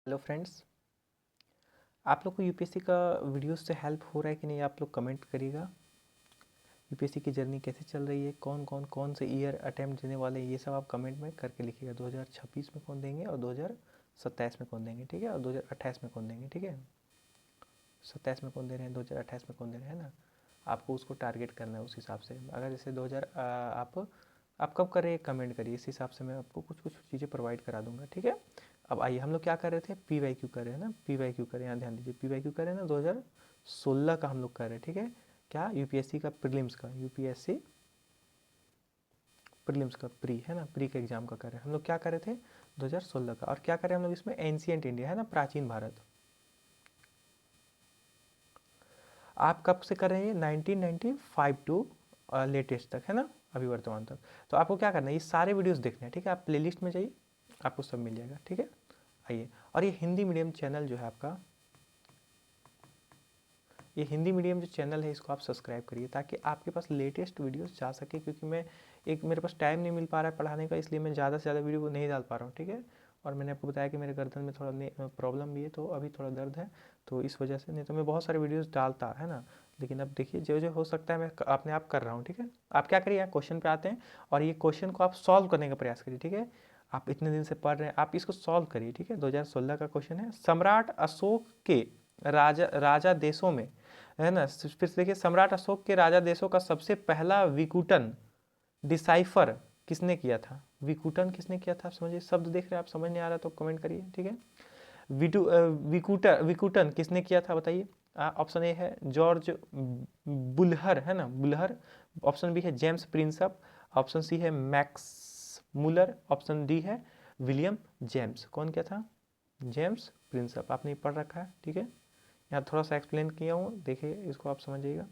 Hello friends, आप लोग को यूपीएससी का वीडियोस से हेल्प हो रहा है कि नहीं? आप लोग कमेंट करिएगा। यूपीएससी की जर्नी कैसे चल रही है, कौन से ईयर अटेम्प्ट देने वाले हैं, ये सब आप कमेंट में करके लिखिएगा। 2026 में कौन देंगे और 2027 में कौन देंगे, ठीक है, और 2028 में कौन देंगे, ठीक है। 27 में कौन दे रहे हैं, 2028 में कौन दे रहे हैं ना, आपको उसको टारगेट करना है उस हिसाब से। अगर जैसे 2000 आप कब कर रहे हैं कमेंट करिए, इस हिसाब से मैं आपको कुछ कुछ चीज़ें प्रोवाइड करा दूंगा, ठीक है। अब आइए, हम लोग क्या कर रहे थे, पी वाई क्यू कर रहे हैं ना, पी वाई क्यू कर रहे हैं, यहाँ ध्यान दीजिए, पी वाई क्यू कर रहे हैं ना, 2016 का हम लोग कर रहे हैं, ठीक है। क्या, यूपीएससी का प्रीलिम्स का, यूपीएससी प्रीलिम्स का, प्री है ना, प्री के एग्जाम का कर रहे हैं हम लोग। क्या कर रहे थे 2016 का, और क्या करें हम लोग इसमें, एंशियंट इंडिया है ना, प्राचीन भारत। आप कब से कर रहे हैं, 1995 टू लेटेस्ट तक है ना, अभी वर्तमान तक। तो आपको क्या करना है, ये सारे वीडियोस देखने हैं, ठीक है। आप प्लेलिस्ट में जाइए, आपको सब मिल जाएगा, ठीक है। आइए, और ये हिंदी मीडियम चैनल जो है आपका, ये हिंदी मीडियम जो चैनल है, इसको आप सब्सक्राइब करिए ताकि आपके पास लेटेस्ट वीडियोस जा सके। क्योंकि मेरे पास टाइम नहीं मिल पा रहा है पढ़ाने का, इसलिए मैं ज़्यादा से ज़्यादा वीडियो नहीं डाल पा रहा हूँ, ठीक है। और मैंने आपको बताया कि मेरे गर्दन में थोड़ा प्रॉब्लम भी है, तो अभी थोड़ा दर्द है, तो इस वजह से। नहीं तो मैं बहुत सारे वीडियोज़ डालता है ना, लेकिन अब देखिए जो जो हो सकता है मैं अपने आप कर रहा हूँ, ठीक है। आप क्या करिए, क्वेश्चन पे आते हैं, और ये क्वेश्चन को आप सॉल्व करने का प्रयास करिए, ठीक है। आप इतने दिन से पढ़ रहे हैं, आप इसको सॉल्व करिए, ठीक है। 2016 का क्वेश्चन है, सम्राट अशोक के राजा देशों में, है ना। फिर से देखिए, सम्राट अशोक के राजा देशों का सबसे पहला विकूटन डिसाइफर किसने किया था। विकूटन किसने किया था, आप समझिए, शब्द देख रहे हैं आप, समझ नहीं आ रहा तो कमेंट करिए, ठीक है। विकूटन किसने किया था बताइए। ऑप्शन ए है जॉर्ज बुलहर, है ना, बुलहर। ऑप्शन बी है जेम्स प्रिंसअप। ऑप्शन सी है मैक्स मुलर। ऑप्शन डी है विलियम जेम्स। कौन क्या था, जेम्स प्रिंसअप। आपने पढ़ रखा है, ठीक है। यहाँ थोड़ा सा एक्सप्लेन किया हूँ, देखिए इसको आप समझिएगा।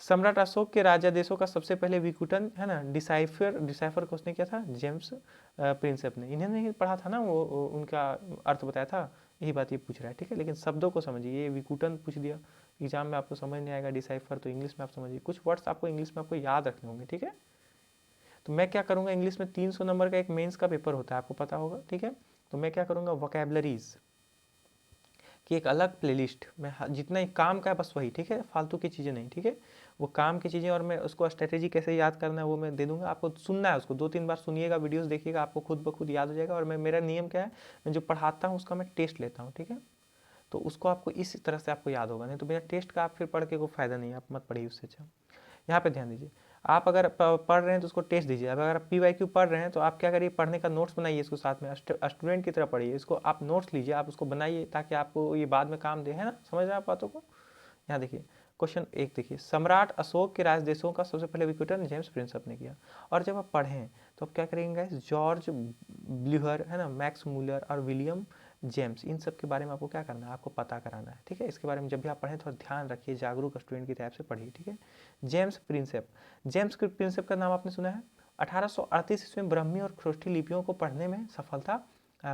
सम्राट अशोक के राजा देशों का सबसे पहले विकूटन, है ना, डिसाइफर को उसने किया था, जेम्स प्रिंसेप ने। इन्होंने ही पढ़ा था ना, वो उनका अर्थ बताया था, यही बात ये पूछ रहा है, ठीक है। लेकिन शब्दों को समझिए, ये विकूटन पूछ दिया एग्जाम में, आपको समझ नहीं आएगा। डिसाइफर तो इंग्लिश में आप समझिए, कुछ वर्ड्स आपको इंग्लिश में आपको याद रखने होंगे, ठीक है। तो मैं क्या करूँगा, इंग्लिश में 300 नंबर का एक मेंस का पेपर होता है, आपको पता होगा, ठीक है। तो मैं क्या करूँगा, वोकेबलरीज कि एक अलग प्लेलिस्ट में जितना ही काम का है बस वही, ठीक है, फालतू की चीज़ें नहीं, ठीक है। वो काम की चीज़ें, और मैं उसको स्ट्रेटेजी कैसे याद करना है वो मैं दे दूंगा आपको। सुनना है उसको, 2-3 बार सुनिएगा, वीडियोस देखिएगा, आपको खुद ब खुद याद हो जाएगा। और मेरा नियम क्या है, मैं जो पढ़ाता हूँ उसका मैं टेस्ट लेता हूँ, ठीक है। तो उसको आपको इस तरह से आपको याद होगा, नहीं तो बिना टेस्ट का आप फिर पढ़ के कोई फायदा नहीं है, आप मत पढ़िए उससे। अच्छा, यहाँ पे ध्यान दीजिए, आप अगर पढ़ रहे हैं तो उसको टेस्ट दीजिए। अगर आप पी वाई क्यू पढ़ रहे हैं तो आप क्या करिए, पढ़ने का नोट्स बनाइए, इसको साथ में स्टूडेंट की तरह पढ़िए, इसको आप नोट्स लीजिए, आप उसको बनाइए ताकि आपको ये बाद में काम दे, है ना। समझ रहे हैं आप बातों को। यहाँ देखिए, क्वेश्चन 1 देखिए, सम्राट अशोक के राजदेशों का सबसे पहले विकटन जेम्स प्रिंसअप ने किया। और जब आप पढ़ें तो आप क्या करेंगे, जॉर्ज ब्ल्यूहर, है ना, मैक्स मूलर और विलियम जेम्स, इन सब के बारे में आपको क्या करना है, आपको पता कराना है, ठीक है। इसके बारे में जब भी आप पढ़ें थोड़ा ध्यान रखिए, जागरूक स्टूडेंट की टाइप से पढ़िए, ठीक है। जेम्स प्रिंसेप, जेम्स प्रिंसेप का नाम आपने सुना है। 1838 ईस्वी में ब्राह्मी और ख्रोष्टी लिपियों को पढ़ने में सफलता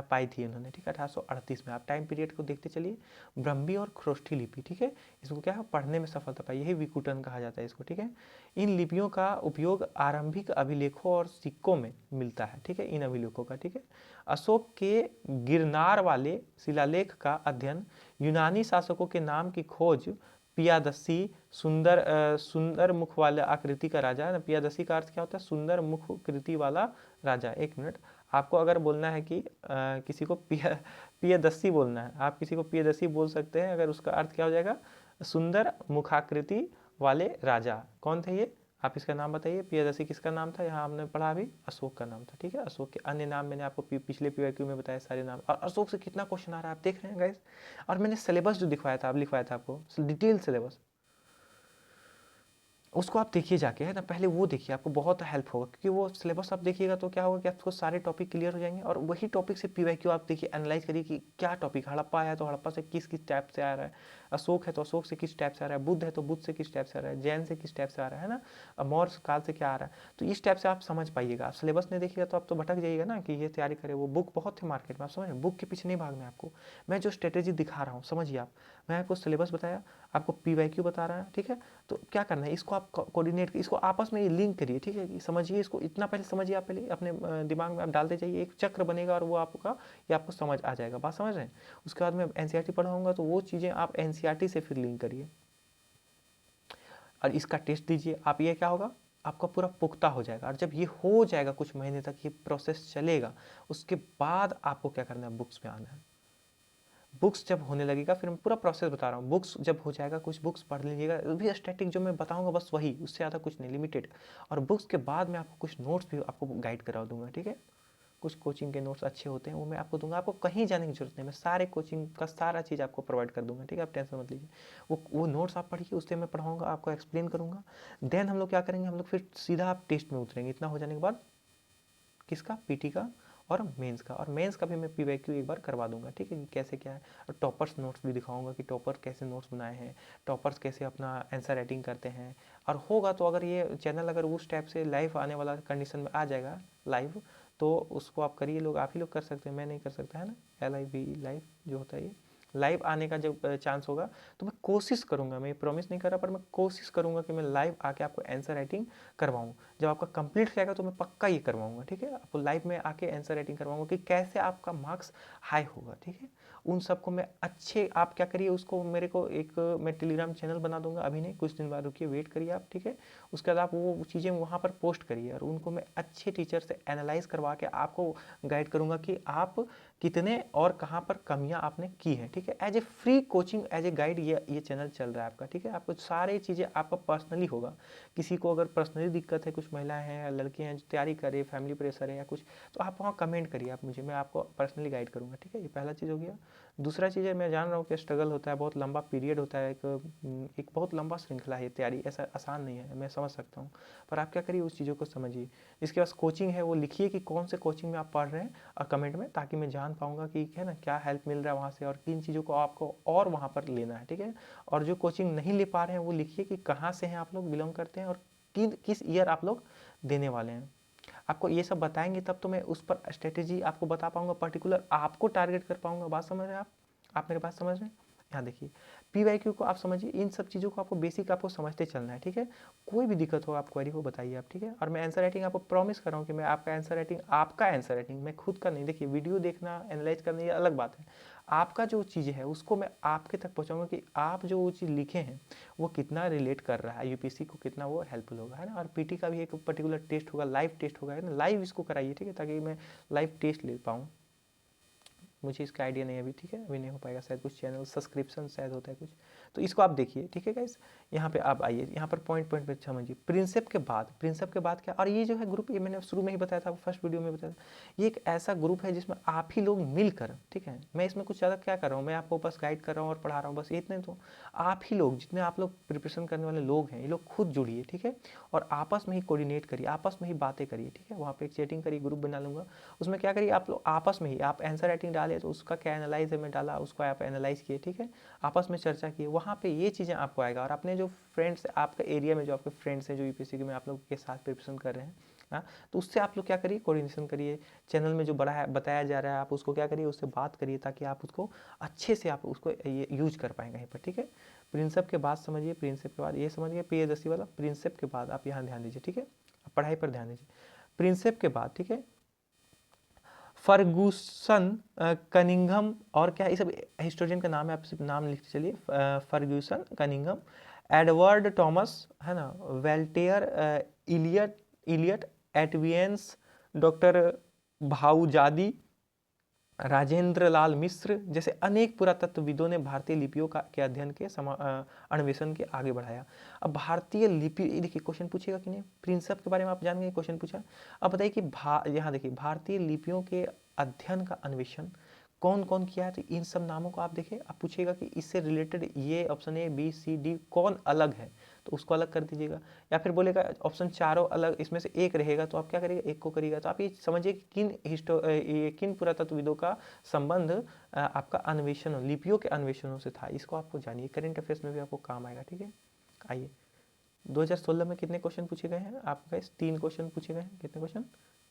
पाई थी उन्होंने, ठीक है। 1838 में, आप टाइम पीरियड को देखते चलिए, ब्राह्मी और ख्रोष्टी लिपि, ठीक है, इसको क्या है, पढ़ने में सफलता पाई, यही विकूटन कहा जाता है इसको, ठीक है। इन लिपियों का उपयोग आरंभिक अभिलेखों और सिक्कों में मिलता है, ठीक है, इन अभिलेखों का, ठीक है। अशोक के गिरनार वाले शिलालेख का अध्ययन, यूनानी शासकों के नाम की खोज, पियादसी, सुंदर मुख वाले आकृति का राजा, ना, पियादसी का अर्थ क्या होता है, सुंदर मुख कृति वाला राजा। एक मिनट, आपको अगर बोलना है कि किसी को पियदस्सी बोलना है, आप किसी को पियदस्सी बोल सकते हैं, अगर उसका अर्थ क्या हो जाएगा, सुंदर मुखाकृति वाले राजा। कौन थे ये, आप इसका नाम बताइए। पियदस्सी किसका नाम था, यहाँ हमने पढ़ा अभी, अशोक का नाम था, ठीक है। अशोक के अन्य नाम मैंने आपको पिछले पीवाईक्यू में बताया सारे नाम। और अशोक से कितना क्वेश्चन आ रहा है आप देख रहे हैं गाइस। और मैंने सिलेबस जो दिखवाया था, अब लिखवाया था आपको डिटेल सिलेबस, उसको आप देखिए जाके, है ना, पहले वो देखिए, आपको बहुत हेल्प होगा। क्योंकि वो सिलेबस आप देखिएगा तो क्या होगा कि आपको सारे टॉपिक क्लियर हो जाएंगे। और वही टॉपिक से पीवाईक्यू आप देखिए, एनालाइज करिए कि क्या टॉपिक, हड़प्पा आया तो हड़प्पा से किस किस टाइप से आ रहा है, अशोक है तो अशोक से किस टाइप से आ रहा है, बुद्ध है तो बुद्ध से किस टाइप से आ रहा है, जैन से किस टाइप से आ रहा है ना, मौर्य काल से क्या आ रहा है। तो इस टाइप से आप समझ पाइएगा। आप सिलेबस नहीं देखिएगा तो आप तो भटक जाइएगा ना कि ये तैयारी करें। वो बुक बहुत थे मार्केट में, आप समझ, बुक के पीछे नहीं भागना है आपको। मैं जो स्ट्रेटेजी दिखा रहा हूँ समझिए आप, मैं आपको सिलेबस बताया, आपको पीवाईक्यू बता रहा है, ठीक है। तो क्या करना है, इसको आप आप कोऑर्डिनेट, इसको आपस में लिंक करिए, ठीक है, समझिए इसको, इतना पहले समझिए आप, पहले अपने दिमाग में आप डालते जाइए, एक चक्र बनेगा और वो आपका ये आपको समझ आ जाएगा, बात समझ रहे हैं। उसके बाद मैं एनसीईआरटी पढ़ाऊंगा तो वो चीज़ें आप एनसीईआरटी से फिर लिंक करिए और इसका टेस्ट दीजिए। आप ये क्या होगा, आपका पूरा पुख्ता हो जाएगा। और जब ये हो जाएगा, कुछ महीने तक ये प्रोसेस चलेगा, उसके बाद आपको क्या करना है, बुक्स में आना है। बुक्स जब होने लगेगा, फिर मैं पूरा प्रोसेस बता रहा हूँ, बुक्स जब हो जाएगा, कुछ बुक्स पढ़ लीजिएगा, भी स्टैटिक जो मैं बताऊंगा बस वही, उससे ज़्यादा कुछ नहीं, लिमिटेड। और बुक्स के बाद मैं आपको कुछ नोट्स भी आपको गाइड करा दूंगा, ठीक है। कुछ कोचिंग के नोट्स अच्छे होते हैं वो मैं आपको दूंगा, आपको कहीं जाने की जरूरत नहीं, मैं सारे कोचिंग का सारा चीज़ आपको प्रोवाइड कर दूंगा, ठीक है, आप टेंशन मत लीजिए। वो नोट्स आप पढ़िए, उससे मैं पढ़ाऊंगा, आपको एक्सप्लेन करूंगा। देन हम लोग क्या करेंगे, हम लोग फिर सीधा आप टेस्ट में उतरेंगे। इतना हो जाने के बाद किसका, पीटी का और मेंस का, और मेंस का भी मैं पीवाईक्यू एक बार करवा दूंगा, ठीक है, कि कैसे क्या है। और टॉपर्स नोट्स भी दिखाऊंगा कि टॉपर कैसे नोट्स बनाए हैं, टॉपर्स कैसे अपना आंसर राइटिंग करते हैं। और होगा तो अगर ये चैनल अगर उस टाइप से लाइव आने वाला कंडीशन में आ जाएगा लाइव, तो उसको आप करिए, लोग आप ही लोग कर सकते हैं, मैं नहीं कर सकता, है ना। LIV लाइव जो होता है, ये लाइव आने का जब चांस होगा तो मैं कोशिश करूंगा, मैं प्रॉमिस नहीं कर रहा, पर मैं कोशिश करूंगा कि मैं लाइव आके आपको आंसर राइटिंग करवाऊँ। जब आपका कंप्लीट हो जाएगा तो मैं पक्का ये करवाऊंगा, ठीक है, आपको लाइव में आके आंसर राइटिंग करवाऊंगा कि कैसे आपका मार्क्स हाई होगा, ठीक है। उन सबको मैं अच्छे, आप क्या करिए उसको, मेरे को एक मैं टेलीग्राम चैनल बना दूंगा, अभी नहीं, कुछ दिन बाद रुकिए, वेट करिए आप, ठीक है। उसके बाद आप वो चीज़ें वहाँ पर पोस्ट करिए और उनको मैं अच्छे टीचर से एनालाइज करवा के आपको गाइड करूँगा कि आप कितने और कहाँ पर कमियाँ आपने की हैं, ठीक है। As a free coaching, as a guide ये चैनल चल रहा है आपका, ठीक है। आपको सारी चीज़ें आपका पर्सनली होगा। किसी को अगर पर्सनली दिक्कत है, कुछ महिलाएं हैं या लड़कियां हैं जो तैयारी कर रही है, फैमिली प्रेशर है या कुछ, तो आप वहाँ कमेंट करिए आप मुझे, मैं आपको पर्सनली गाइड करूँगा, ठीक है। ये पहला चीज़ हो गया। दूसरा चीज़ है, मैं जान रहा हूँ कि स्ट्रगल होता है, बहुत लंबा पीरियड होता है, एक बहुत लंबा श्रृंखला है तैयारी, ऐसा आसान नहीं है, मैं समझ सकता हूँ। पर आप क्या करिए, उस चीज़ों को समझिए। इसके पास कोचिंग है वो लिखिए कि कौन से कोचिंग में आप पढ़ रहे हैं और कमेंट में, ताकि मैं जान पाऊंगा कि है ना क्या हेल्प मिल रहा है वहाँ से और किन चीज़ों को आपको और वहाँ पर लेना है, ठीक है। और जो कोचिंग नहीं ले पा रहे हैं वो लिखिए कि कहाँ से हैं आप लोग, बिलोंग करते हैं, और किस ईयर आप लोग देने वाले हैं। आपको ये सब बताएंगे तब तो मैं उस पर स्ट्रेटेजी आपको बता पाऊंगा, पर्टिकुलर आपको टारगेट कर पाऊंगा। बात समझ रहे हैं आप मेरे बात समझ रहे हैं। यहाँ देखिए, पीवाईक्यू को आप समझिए, इन सब चीज़ों को आपको बेसिक आपको समझते चलना है, ठीक है। कोई भी दिक्कत हो आप क्वेरी हो बताइए आप, ठीक है। और मैं आंसर राइटिंग आपको प्रॉमिस कर रहा हूँ कि मैं आपका आंसर राइटिंग मैं खुद का नहीं, देखिए वीडियो देखना एनालाइज करना ये अलग बात है, आपका जो चीज़ है उसको मैं आपके तक पहुँचाऊँगा कि आप जो वो चीज़ लिखे हैं वो कितना रिलेट कर रहा है, यूपीएससी को कितना वो हेल्पफुल होगा, है ना। और पीटी का भी एक पर्टिकुलर टेस्ट होगा, लाइव टेस्ट होगा, है ना, लाइव इसको कराइए, ठीक है, ताकि मैं लाइव टेस्ट ले पाऊँ। मुझे इसका आइडिया नहीं है अभी, ठीक है, अभी नहीं हो पाएगा, शायद कुछ चैनल सब्सक्रिप्शन शायद होता है कुछ, तो इसको आप देखिए, ठीक है गाइस। यहाँ पे आप आइए, यहाँ पर पॉइंट पॉइंट पे समझिए। प्रिंसिप के बाद क्या, और ये जो है ग्रुप, ये मैंने शुरू में ही बताया था, फर्स्ट वीडियो में बताया था, ये एक ऐसा ग्रुप है जिसमें आप ही लोग मिलकर, ठीक है, मैं इसमें कुछ ज़्यादा क्या कर रहा हूँ, मैं आपको बस गाइड कर रहा हूँ और पढ़ा रहा हूँ, बस इतने। तो आप ही लोग, जितने आप लोग प्रिपरेशन करने वाले लोग हैं, ये लोग खुद जुड़िए, ठीक है, और आपस में ही कोऑर्डिनेट करिए, आपस में ही बातें करिए, ठीक है। वहाँ पे एक चैटिंग करिए, ग्रुप बना लूँगा, उसमें क्या करिए आप लोग आपस में ही, आप आंसर राइटिंग डाले तो उसका क्या एनालाइज है मैं डाला, उसको आप एनालाइज किए, ठीक है, आपस में चर्चा किए, वहाँ पे ये चीज़ें आपको आएगा। और अपने जो फ्रेंड्स, आपके एरिया में जो आपके फ्रेंड्स हैं जो यूपीएससी में आप लोग के साथ प्रिपरेशन कर रहे हैं, हाँ, तो उससे आप लोग क्या करिए, कोऑर्डिनेशन करिए। चैनल में जो बताया जा रहा है आप उसको क्या करिए, उससे बात करिए, ताकि आप उसको अच्छे से आप उसको ये यूज कर पाएंगे यहीं पर, ठीक है। प्रिंसिप के बाद समझिए, प्रिंसिप के बाद ये समझिए, प्रियदर्शी वाला प्रिंसिप के बाद आप यहाँ ध्यान दीजिए, ठीक है, पढ़ाई पर ध्यान दीजिए। प्रिंसिप के बाद, ठीक है, फर्गूसन, कनिंघम, और क्या ये सब हिस्टोरियन का नाम है, आप सिर्फ नाम लिखते चलिए। फर्गूसन, कनिंघम, एडवर्ड टॉमस, है ना, वेल्टेयर, इलियट इलियट एटवियंस, डॉक्टर भाऊजादी, राजेंद्र लाल मिश्र जैसे अनेक पुरातत्वविदों ने भारतीय लिपियों के अध्ययन के अन्वेषण के आगे बढ़ाया। अब भारतीय लिपि, देखिए क्वेश्चन पूछेगा कि नहीं, प्रिंसिप के बारे में आप जान गए, क्वेश्चन पूछा। अब बताइए कि यहाँ देखिए, भारतीय लिपियों के अध्ययन का अन्वेषण कौन कौन किया है, तो इन सब नामों को आप देखिए, आप पूछेगा कि इससे रिलेटेड ये option A B C D कौन अलग है, तो उसको अलग कर दीजिएगा। या फिर बोलेगा ऑप्शन चारों अलग, इसमें से एक रहेगा, तो आप क्या करिएगा, एक को करिएगा। तो आप ये समझिए कि किन पुरातत्वविदों का संबंध आपका अन्वेषण, लिपियों के अन्वेषणों से था, इसको आपको जानिए, करेंट अफेयर्स में भी आपको काम आएगा, ठीक है। आइए, 2016 में कितने क्वेश्चन पूछे गए हैं आपका, 3 क्वेश्चन पूछे गए हैं, कितने क्वेश्चन,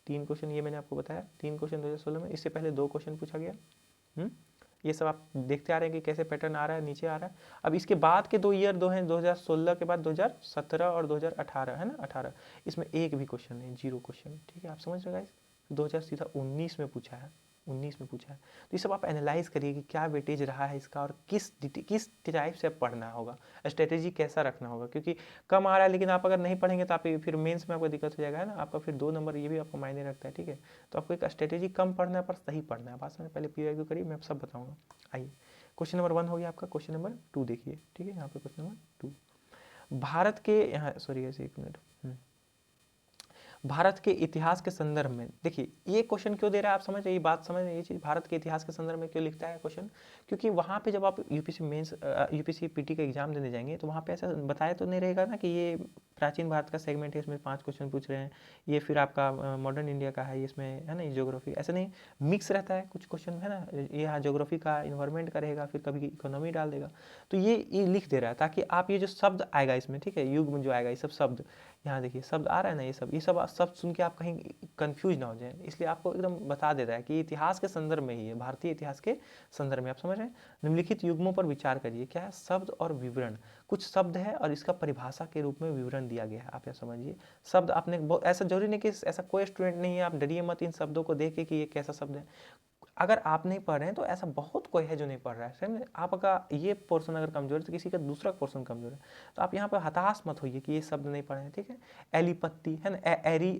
3 क्वेश्चन, ये मैंने आपको बताया, 3 क्वेश्चन 2016 में, इससे पहले 2 क्वेश्चन पूछा गया। ये सब आप देखते आ रहे हैं कि कैसे पैटर्न आ रहा है, नीचे आ रहा है। अब इसके बाद के 2 ईयर दो हैं, 2016 के बाद 2017 और 2018 है ना, 18, इसमें एक भी क्वेश्चन नहीं, 0 क्वेश्चन, ठीक है, आप समझ रहे हो गाइस। 2000 सीधा 19 में पूछा है, 19 में पूछा है। तो ये सब आप एनालाइज करिए कि क्या वेटेज रहा है इसका और किस टाइप से पढ़ना होगा, स्ट्रेटेजी कैसा रखना होगा, क्योंकि कम आ रहा है लेकिन आप अगर नहीं पढ़ेंगे तो आप फिर मेंस में आपको दिक्कत हो जाएगा, है ना, आपका फिर 2 नंबर ये भी आपको मायने रखता है, ठीक है। तो आपको एक स्ट्रेटेजी कम पढ़ना है पर सही पढ़ना है, बात समझ, पहले PYQ करिए, मैं सब बताऊंगा। आइए, क्वेश्चन नंबर 1 हो गया आपका, क्वेश्चन नंबर 2 देखिए, ठीक है, यहाँ पे क्वेश्चन नंबर 2, भारत के यहाँ, सॉरी ऐसे 1 मिनट, भारत के इतिहास के संदर्भ में, देखिए ये क्वेश्चन क्यों दे रहा है, आप समझ, ये बात समझ, ये चीज़ भारत के इतिहास के संदर्भ में क्यों लिखता है क्वेश्चन, क्योंकि वहाँ पे जब आप यूपीसी मेंस यूपीसी पीटी का एग्जाम देने जाएंगे तो वहाँ पे ऐसा बताया तो नहीं रहेगा ना कि ये प्राचीन भारत का सेगमेंट है, इसमें 5 क्वेश्चन पूछ रहे हैं, ये फिर आपका मॉडर्न इंडिया का है, इसमें है ना ज्योग्राफी, ऐसा नहीं, मिक्स रहता है कुछ क्वेश्चन, है ना, ये यहाँ ज्योग्राफी का, इन्वायरमेंट का रहेगा, फिर कभी इकोनॉमी डाल देगा। तो ये लिख दे रहा है ताकि आप ये जो शब्द आएगा इसमें, ठीक है, युग में जो आएगा ये सब शब्द, यहाँ देखिए शब्द आ रहा है ना, ये सब सुन के आप कहीं कंफ्यूज ना हो जाए, इसलिए आपको एकदम बता देता है कि इतिहास के संदर्भ में ही है, भारतीय इतिहास के संदर्भ में, आप समझ रहे हैं। निम्नलिखित युग्मों पर विचार करिए, क्या है, शब्द और विवरण, कुछ शब्द है और इसका परिभाषा के रूप में विवरण दिया गया है, आप यह समझिए। शब्द आपने ऐसा जरूरी नहीं कि ऐसा कोई स्टूडेंट नहीं है, आप डरिए मत इन शब्दों को देख के कि ये कैसा शब्द है, अगर आप नहीं पढ़ रहे हैं तो ऐसा बहुत कोई है जो नहीं पढ़ रहा है, समझे, आपका ये पोर्शन अगर कमजोर है तो किसी का दूसरा पोर्शन कमजोर है, तो आप यहाँ पर हताश मत होइए कि ये शब्द नहीं पढ़े हैं, ठीक है। एलिपत्ती है ना,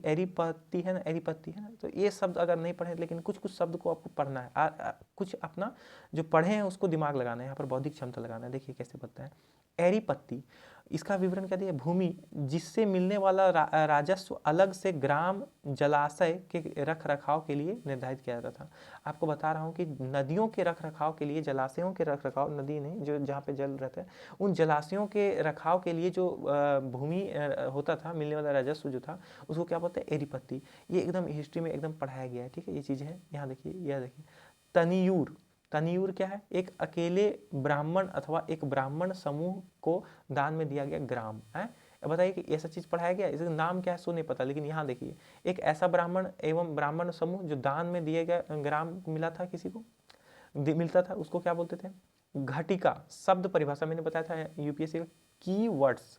एरीपत्ती है ना, एरीपत्ती है ना, तो ये शब्द अगर नहीं पढ़े, लेकिन कुछ कुछ शब्द को आपको पढ़ना है, कुछ अपना जो पढ़े हैं उसको दिमाग लगाना है, यहाँ पर बौद्धिक क्षमता लगाना है। देखिए कैसे बनता है एरीपत्ती, इसका विवरण क्या दिया, भूमि जिससे मिलने वाला राजस्व अलग से ग्राम जलाशय के रख रखाव के लिए निर्धारित किया जाता था। आपको बता रहा हूँ कि नदियों के रख रखाव के लिए, जलाशयों के रख रखाव, नदी नहीं जो जहाँ पे जल रहता है, उन जलाशयों के रखाव के लिए जो भूमि होता था, मिलने वाला राजस्व जो था, उसको क्या बोलते हैं, एरीपत्ती। ये एकदम हिस्ट्री में एकदम पढ़ाया गया है, ठीक है, ये चीज़ है। यहाँ देखिए, यह देखिए तनियूर, तनियूर क्या है, एक अकेले ब्राह्मण अथवा एक ब्राह्मण समूह को दान में दिया गया ग्राम है। बताइए कि ऐसा चीज पढ़ाया गया, इसका नाम क्या है सो नहीं पता, लेकिन यहाँ देखिए एक ऐसा ब्राह्मण एवं ब्राह्मण समूह जो दान में दिए गया ग्राम मिला था, किसी को मिलता था, उसको क्या बोलते थे, घटिका। शब्द परिभाषा मैंने बताया था यूपीएससी का, कीवर्ड्स,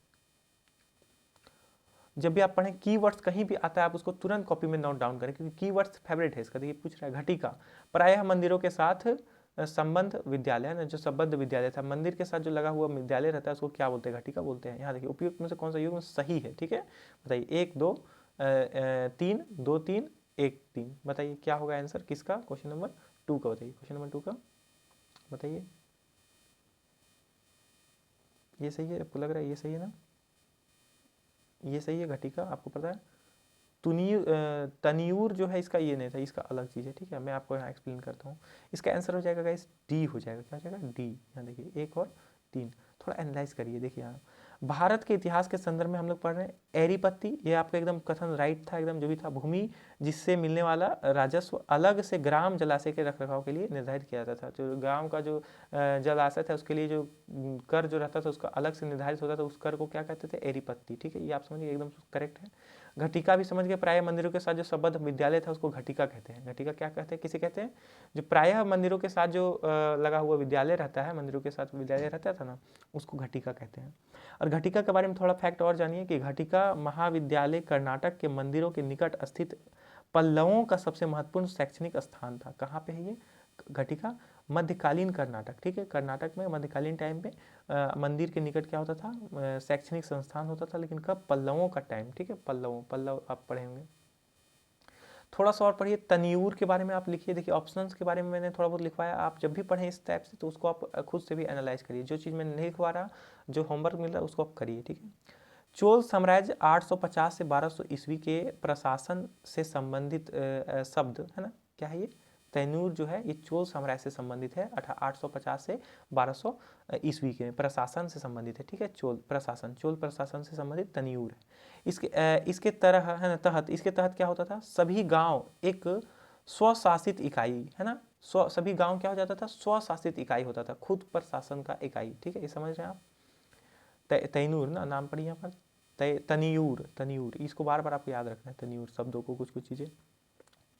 जब भी आप पढ़ें कीवर्ड्स कहीं भी आता है आप उसको तुरंत कॉपी में नोट डाउन करें, क्योंकि कीवर्ड्स फेवरेट है इसका। देखिए पूछ रहा है घटिका, प्रायः मंदिरों के साथ संबंध विद्यालय है ना, जो संबद्ध विद्यालय था, मंदिर के साथ जो लगा हुआ विद्यालय रहता है उसको क्या बोलते हैं, घटिका बोलते हैं। यहाँ देखिए उपयुक्त में से कौन सा युग्म सही है, ठीक है, बताइए 1 2 3 2 3 1 3, बताइए क्या होगा आंसर किसका, क्वेश्चन नंबर 2 का, बताइए क्वेश्चन नंबर 2 का, बताइए ये सही है, आपको लग रहा है ये सही है ना, ये सही है घटिका, आपको पता है। तनियूर जो है इसका ये नहीं था, इसका अलग चीज़ है, ठीक है, मैं आपको यहाँ एक्सप्लेन करता हूँ। इसका आंसर हो जाएगा गाइस डी हो जाएगा, क्या हो जाएगा, डी। यहाँ देखिए 1 और 3, थोड़ा एनालाइज करिए। देखिए यहाँ भारत के इतिहास के संदर्भ में हम लोग पढ़ रहे हैं एरीपत्ती, ये आपका एकदम कथन राइट था, एकदम जो भी था, भूमि जिससे मिलने वाला राजस्व अलग से ग्राम जलाशय के रखरखाव के लिए निर्धारित किया जाता था। जो गाँव का जो जलाशय था उसके लिए जो कर जो रहता था उसका अलग से निर्धारित होता था, उस कर को क्या कहते थे, एरीपत्ती, ठीक है, ये आप समझिए एकदम करेक्ट है। घटिका भी समझ गए, प्राय मंदिरों के साथ जो संबद्ध विद्यालय था उसको घटिका कहते हैं। घटिका क्या कहते हैं, किसे कहते हैं, जो प्रायः मंदिरों के साथ जो लगा हुआ विद्यालय रहता है, मंदिरों के साथ विद्यालय रहता था ना, उसको घटिका कहते हैं। और घटिका के बारे में थोड़ा फैक्ट और जानिए कि घटिका महाविद्यालय कर्नाटक के मंदिरों के निकट स्थित पल्लवों का सबसे महत्वपूर्ण शैक्षणिक स्थान था। कहाँ पे है ये घटिका, मध्यकालीन कर्नाटक, ठीक है, कर्नाटक में मध्यकालीन टाइम पे मंदिर के निकट क्या होता था, शैक्षणिक संस्थान होता था, लेकिन कब, पल्लवों का टाइम, ठीक है, पल्लव आप पढ़े होंगे। थोड़ा सा और पढ़िए, तनियूर के बारे में आप लिखिए। देखिए ऑप्शंस के बारे में मैंने थोड़ा बहुत लिखवाया, आप जब भी पढ़ें इस टाइप से तो उसको आप खुद से भी एनालाइज करिए, जो चीज़ मैंने नहीं लिखवा रहा, जो होमवर्क मिल रहा है उसको आप करिए, ठीक है। चोल साम्राज्य 850 से 1200 ईस्वी के प्रशासन से संबंधित शब्द है ना, क्या है ये, तैनूर जो है ये चोल साम्राज्य से संबंधित है, 850 से 1200 ईस्वी के प्रशासन से संबंधित है, ठीक है, चोल प्रशासन, चोल प्रशासन से संबंधित तनियूर है। इसके तरह है ना, तहत, इसके तहत क्या होता था, सभी गांव एक स्वशासित इकाई है ना, सभी गांव क्या हो जाता था, स्वशासित इकाई होता था, खुद प्रशासन का इकाई, ठीक है, ये समझ रहे हैं आप। तैनूर ना नाम पढ़िए यहाँ पर, तनियूर, तनियूर, इसको बार बार आपको याद रखना है, तनियूर शब्दों को, कुछ कुछ चीज़ें,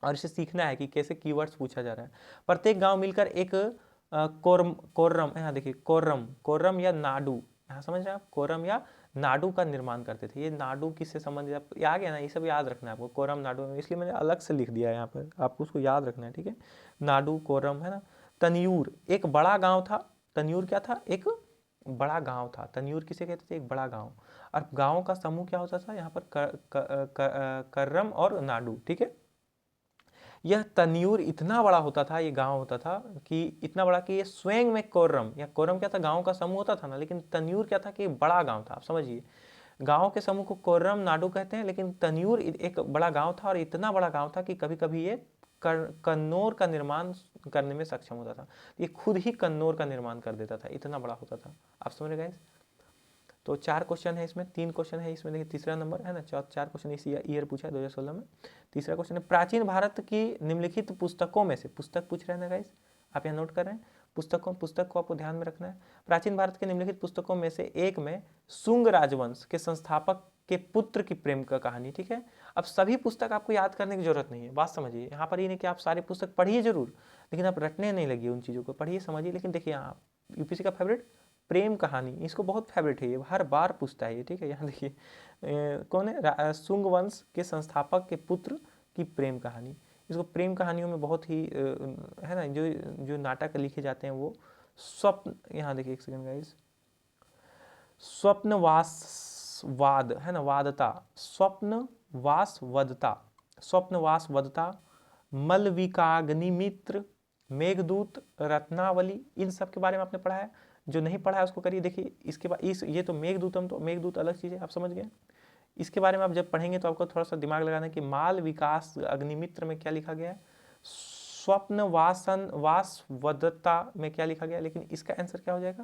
और इसे सीखना है कि कैसे कीवर्ड्स पूछा जा रहा है। प्रत्येक गांव मिलकर एक कोर्रम, यहाँ देखिए कोर्रम या नाडू, यहाँ समझ रहे हैं आप, कोर्रम या नाडू का निर्माण करते थे। ये नाडू किससे संबंधित, आप आ गया ना, ये सब याद रखना है आपको, कोर्रम नाडू, इसलिए मैंने अलग से लिख दिया है यहाँ पर, आपको उसको याद रखना है, ठीक है। नाडू, कोर्रम, है ना। तनियूर एक बड़ा गांव था, तनियूर क्या था, एक बड़ा गांव था। तनियूर किसे कहते थे, एक बड़ा गांव। और गांव का समूह क्या होता था, यहाँ पर कर्रम और नाडू, ठीक है। यह तनियूर इतना बड़ा होता था, ये गांव होता था कि इतना बड़ा कि ये स्वयं में कोर्रम, या कोर्रम क्या था, गांव का समूह होता था ना, लेकिन तनियूर क्या था कि बड़ा गांव था। आप समझिए, गांव के समूह को कोर्रम नाडू कहते हैं, लेकिन तनियूर एक बड़ा गांव था, और इतना बड़ा गांव था कि कभी कभी ये कन्नौर का निर्माण करने में सक्षम होता था। ये खुद ही कन्नौर का निर्माण कर देता था, इतना बड़ा होता था। आप समझ रहे गाइस। तो 4 क्वेश्चन है इसमें, 3 क्वेश्चन है इसमें, देखिए तीसरा नंबर है ना, 4 क्वेश्चन इस ईयर पूछा है 2016 में। तीसरा क्वेश्चन है, प्राचीन भारत की निम्नलिखित पुस्तकों में से, पुस्तक पूछ रहे हैं ना गाइस, आप यहाँ नोट कर रहे हैं, पुस्तक को आपको ध्यान में रखना है। प्राचीन भारत के निम्नलिखित पुस्तकों में से एक में शुंग राजवंश के संस्थापक के पुत्र की प्रेम का कहानी, ठीक है। अब सभी पुस्तक आपको याद करने की जरूरत नहीं है, बात समझिए, यहाँ पर ये नहीं कि आप सारे पुस्तक पढ़िए जरूर, लेकिन आप रटने नहीं लगिए उन चीज़ों को, पढ़िए समझिए। लेकिन देखिए यहाँ यूपीसी का फेवरेट प्रेम कहानी, इसको बहुत फेवरेट है, ये हर बार पूछता है ये, ठीक है। यहाँ देखिए कौन है, शुंग वंश के संस्थापक के पुत्र की प्रेम कहानी। इसको प्रेम कहानियों में बहुत ही है ना, जो नाटक लिखे जाते हैं वो स्वप्न, यहाँ देखिए एक सेकंड गाइस, स्वप्नवासवाद है ना, वादता, स्वप्नवासवदता, मलविकाग्निमित्र, मेघदूत, रत्नावली, इन सब के बारे में आपने पढ़ा है। जो नहीं पढ़ा है उसको करिए। देखिए इसके बाद ये तो मेघदूत अलग चीज़ है, आप समझ गए। इसके बारे में आप जब पढ़ेंगे तो आपको थोड़ा सा दिमाग लगाना कि माल विकास अग्निमित्र में क्या लिखा गया है, स्वप्न वासवदता में क्या लिखा गया है। लेकिन इसका आंसर क्या हो जाएगा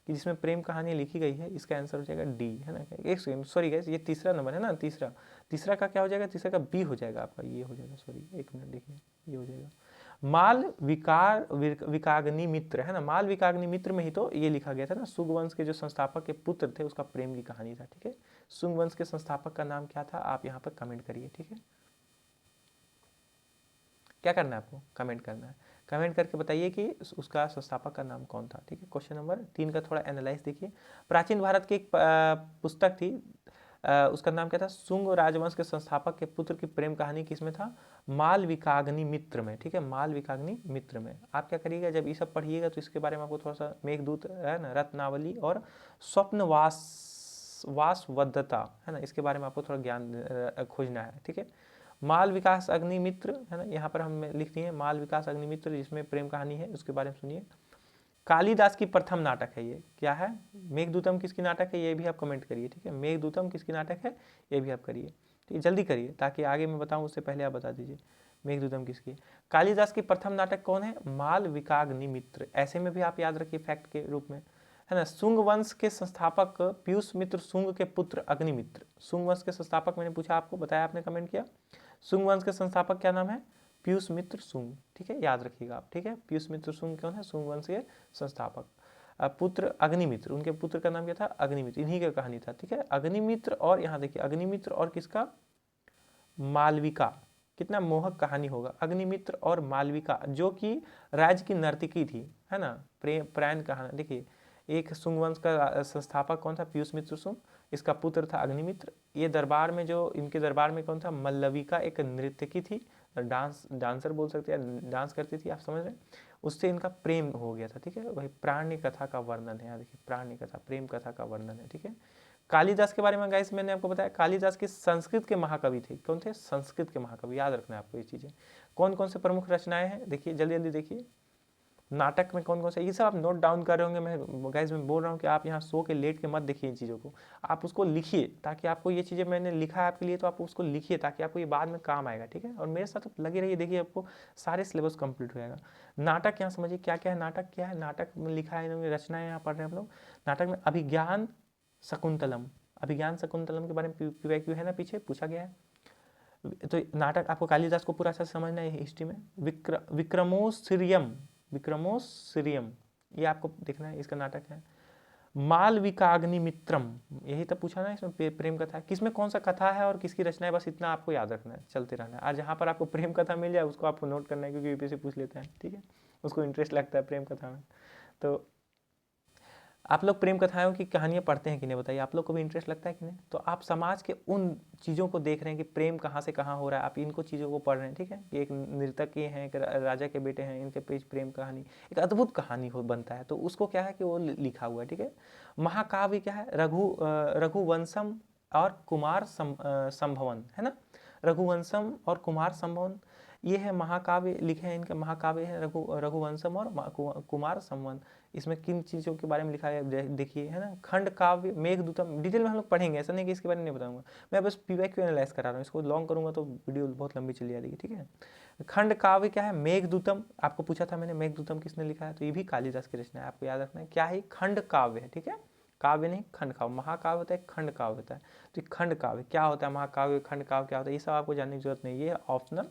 कि जिसमें प्रेम कहानी लिखी गई है, इसका आंसर हो जाएगा डी, है ना। एक सेकंड, सॉरी गाइस, ये तीसरा नंबर है ना, तीसरा का क्या हो जाएगा, तीसरा का बी हो जाएगा आपका, ये हो जाएगा, सॉरी एक मिनट देखिए, ये हो जाएगा माल विकाग्नि मित्र, है ना। माल विकाग्नि मित्र में ही तो ये लिखा गया था ना, शुंग वंश के जो संस्थापक के पुत्र थे उसका प्रेम की कहानी था, ठीक है। शुंग वंश के संस्थापक का नाम क्या था, आप यहाँ पर कमेंट करिए, ठीक है। क्या करना है आपको, कमेंट करना है, कमेंट करके बताइए कि उसका संस्थापक का नाम कौन था, ठीक है। क्वेश्चन नंबर 3 का थोड़ा एनालाइज देखिए। प्राचीन भारत की एक पुस्तक थी, उसका नाम क्या था, शुंग राजवंश के संस्थापक के पुत्र की प्रेम कहानी, किसमें था, मालविकाग्नि मित्र में, ठीक है, मालविकाग्नि मित्र में। आप क्या करिएगा, जब ये सब पढ़िएगा तो इसके बारे में आपको थोड़ा सा मेघदूत है ना, रत्नावली और वासवदता है ना, इसके बारे में आपको थोड़ा ज्ञान खोजना है, ठीक है। माल विकास अग्निमित्र है ना, यहाँ पर हम लिख दिए माल विकास अग्निमित्र, जिसमें प्रेम कहानी है, उसके बारे में सुनिए। कालिदास की प्रथम नाटक है ये, क्या है, मेघदूतम किसकी नाटक है, ये भी आप कमेंट करिए, ठीक है। मेघदूतम किसकी नाटक है, ये भी आप करिए, ठीक है, जल्दी करिए ताकि आगे मैं बताऊं उससे पहले आप बता दीजिए मेघदूतम किसकी। कालिदास की प्रथम नाटक कौन है, मालविकाग्निमित्र, ऐसे में भी आप याद रखिए फैक्ट के रूप में, है ना। शुंग वंश के संस्थापक पीयूष मित्र शुंग के पुत्र अग्निमित्र, शुंग वंश के संस्थापक मैंने पूछा आपको, बताया आपने कमेंट किया। शुंग वंश के संस्थापक क्या नाम है, पीयूष मित्र शुंग, ठीक है, याद रखिएगा आप, ठीक है। पीयूष मित्र शुंग कौन है, शुंग वंश के संस्थापक। पुत्र अग्निमित्र, उनके पुत्र का नाम क्या था, अग्निमित्र, इन्हीं की कहानी था, ठीक है। अग्निमित्र और यहाँ देखिए अग्निमित्र और किसका, मालविका, कितना मोहक कहानी होगा, अग्निमित्र और मालविका, जो कि राज्य की नर्तकी थी, है ना, प्रेम कहानी। देखिए एक शुंग वंश का संस्थापक कौन था, पीयूष मित्र शुंग, इसका पुत्र था अग्निमित्र। ये दरबार में जो इनके दरबार में कौन था, मल्लविका, एक नृत्यकी थी, डांसर बोल सकते हैं, डांस करती थी, आप समझ रहे हैं, उससे इनका प्रेम हो गया था, ठीक है। वही प्राण्य कथा का वर्णन है, यहाँ देखिए प्राण्य कथा, प्रेम कथा का वर्णन है, ठीक है। कालिदास के बारे में गाइस मैंने आपको बताया, कालिदास के संस्कृत के महाकवि थे, कौन थे, संस्कृत के महाकवि, याद रखना है आपको ये चीज़ें। कौन कौन से प्रमुख रचनाएं हैं, देखिए जल्दी जल्दी देखिए, नाटक में कौन कौन से, ये सब आप नोट डाउन कर रहे होंगे। मैं गाइस मैं बोल रहा हूँ कि आप यहाँ सो के लेट के मत देखिए इन चीज़ों को, आप उसको लिखिए, ताकि आपको ये चीज़ें मैंने लिखा है आपके लिए, तो आप उसको लिखिए ताकि आपको ये बाद में काम आएगा, ठीक है। और मेरे साथ लगे रहिए, देखिए आपको सारे सिलेबस कंप्लीट हो जाएगा। नाटक यहाँ समझिए क्या क्या है, नाटक क्या है, नाटक में लिखा है इन्होंने, रचनाएं यहाँ पढ़ रहे हैं हम लोग। नाटक में अभिज्ञान शकुंतलम, अभिज्ञान शकुंतलम के बारे में PYQ है ना, पीछे पूछा गया है। तो नाटक आपको कालिदास को पूरा अच्छा समझना है हिस्ट्री में। विक्रमोसरियम, ये आपको देखना है, इसका नाटक है। मालविकाग्निमित्रम, यही तो पूछा ना इसमें प्रेम कथा, किसमें कौन सा कथा है और किसकी रचना है, बस इतना आपको याद रखना है, चलते रहना है। और जहाँ पर आपको प्रेम कथा मिल जाए उसको आपको नोट करना है, क्योंकि यूपीएससी पूछ लेता है, ठीक है। उसको इंटरेस्ट लगता है प्रेम कथा में। तो आप लोग प्रेम कथाओं की कहानियाँ पढ़ते हैं कि नहीं बताइए, आप लोग को भी इंटरेस्ट लगता है कि नहीं? तो आप समाज के उन चीज़ों को देख रहे हैं कि प्रेम कहाँ से कहाँ हो रहा है, आप इनको चीज़ों को पढ़ रहे हैं, ठीक है। कि एक नर्तक ये हैं, एक राजा के बेटे हैं, इनके बीच प्रेम कहानी, एक अद्भुत कहानी हो बनता है। तो उसको क्या है कि वो लिखा हुआ है, ठीक है। महाकाव्य क्या है, रघुवंशम और कुमार संभवन, है ना। रघुवंशम और कुमार संभवन ये है महाकाव्य लिखे हैं, इनके महाकाव्य है रघुवंशम और कुमार संभवन। इसमें किन चीज़ों के बारे में लिखा है देखिए, है ना। खंड काव्य मेघदूतम, डिटेल में हम लोग पढ़ेंगे, ऐसा नहीं कि इसके बारे में नहीं बताऊंगा, मैं बस PYQ एनालाइज करा रहा हूँ। इसको लॉन्ग करूंगा तो वीडियो बहुत लंबी चली जाएगी, ठीक है। खंड काव्य क्या है, मेघदूतम, आपको पूछा था मैंने मेघदूतम किसने लिखा है, तो ये भी कालिदास की रचना है, आपको याद रखना है क्या है, खंड काव्य है, ठीक है। काव्य नहीं खंड काव्य, महाकाव्य होता है, खंड काव्य होता है। तो खंड काव्य क्या होता है, महाकाव्य खंड काव्य क्या होता है, ये सब आपको जानने की जरूरत नहीं है, ये ऑप्शनल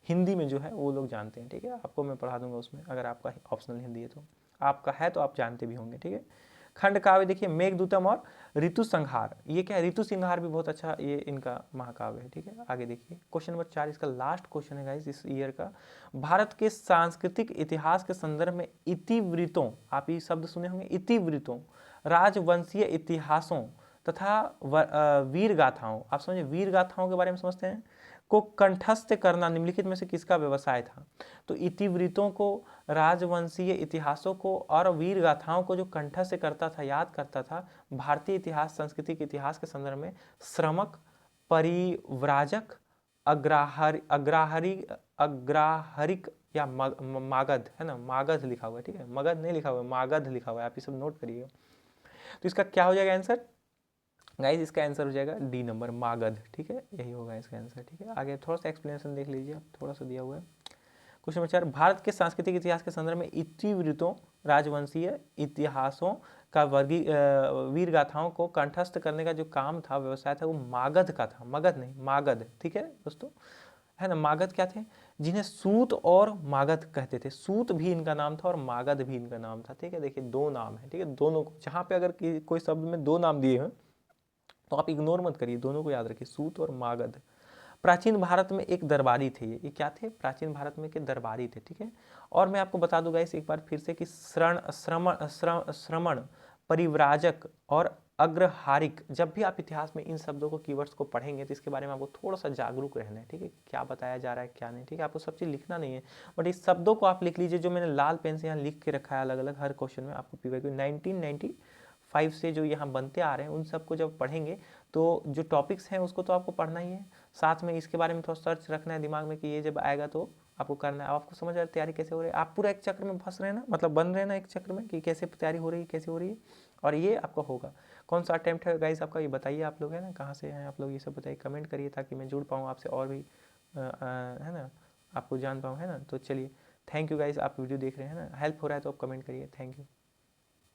हिंदी में जो है वो लोग जानते हैं, ठीक है। आपको मैं पढ़ा दूंगा उसमें, अगर आपका ऑप्शनल हिंदी है तो, आपका है तो आप जानते भी होंगे, ठीक है। खंड काव्य देखिए मेघदूतम और ऋतु संहार, ये क्या है, ऋतु संहार भी बहुत अच्छा ये इनका महाकाव्य है, ठीक है। आगे देखिए क्वेश्चन नंबर 4, इसका लास्ट क्वेश्चन है गाइस इस ईयर का। भारत के सांस्कृतिक इतिहास के संदर्भ में इतिवृत्तों, आप ये शब्द सुने होंगे, इतिवृत्तों, राजवंशीय इतिहासों तथा वीर गाथाओं, आप समझे वीर गाथाओं के बारे में समझते हैं, को कंठस्थ करना निम्नलिखित में से किसका व्यवसाय था। तो इतिवृत्तों को, राजवंशीय इतिहासों को और वीर गाथाओं को जो कंठस्थ करता था, याद करता था, भारतीय इतिहास सांस्कृतिक इतिहास के संदर्भ में श्रमक, परिव्राजक, अग्राहरिक या मागध, है ना, मागध लिखा हुआ है, ठीक है, मगध नहीं लिखा हुआ है, मागध लिखा हुआ है, आप ये सब नोट करिए। तो इसका क्या हो जाएगा आंसर गाइस, इसका आंसर हो जाएगा डी नंबर, मागध, ठीक है, यही होगा इसका आंसर, ठीक है। आगे थोड़ा सा एक्सप्लेनेशन देख लीजिए आप, थोड़ा सा दिया हुआ है। क्वेश्चन नंबर 4, भारत के सांस्कृतिक इतिहास के संदर्भ में इतिवृत्तों, राजवंशीय इतिहासों का वीर गाथाओं को कंठस्थ करने का जो काम था, व्यवसाय था, वो मागध का था, मगध नहीं, मागध, ठीक है दोस्तों, है ना। मागध क्या थे, जिन्हें सूत और मागध कहते थे, सूत भी इनका नाम था और मागध भी इनका नाम था, ठीक है। देखिए दो नाम है, ठीक है, दोनों को जहाँ पे अगर कोई शब्द में दो नाम दिए हैं तो आप इग्नोर मत करिए, दोनों को याद रखिए, सूत और मागध। प्राचीन भारत में एक दरबारी थे, ये क्या थे, प्राचीन भारत में के दरबारी थे, ठीक है। और मैं आपको बता दूंगा इस एक बार फिर से कि श्रमण, परिव्राजक और अग्रहारिक, जब भी आप इतिहास में इन शब्दों को, कीवर्ड्स को पढ़ेंगे तो इसके बारे में आपको थोड़ा सा जागरूक रहना है, ठीक है, क्या बताया जा रहा है क्या नहीं, ठीक है। आपको सब चीज़ लिखना नहीं है, बट इस शब्दों को आप लिख लीजिए, जो मैंने लाल पेन से यहाँ लिख के रखा है अलग अलग हर क्वेश्चन में। आपको PYQ 1995 से जो यहाँ बनते आ रहे हैं उन सबको जब पढ़ेंगे तो जो टॉपिक्स हैं उसको तो आपको पढ़ना ही है, साथ में इसके बारे में थोड़ा सर्च रखना है दिमाग में कि ये जब आएगा तो आपको करना है। आपको समझ आ रहा है तैयारी कैसे हो रही है, आप पूरा एक चक्र में फंस रहे हैं ना, मतलब बन रहे हैं ना एक चक्र में कि कैसे तैयारी हो रही है, कैसे हो रही है, और ये आपका होगा। कौन सा अटेम्प्ट है गाइस आपका, ये बताइए आप लोग, है ना, कहाँ से हैं आप लोग, ये सब बताइए, कमेंट करिए ताकि मैं जुड़ पाऊँ आपसे और भी, है ना, आपको जान पाऊँ, है ना। तो चलिए, थैंक यू गाइस, आप वीडियो देख रहे हैं ना, हेल्प हो रहा है तो आप कमेंट करिए, थैंक यू।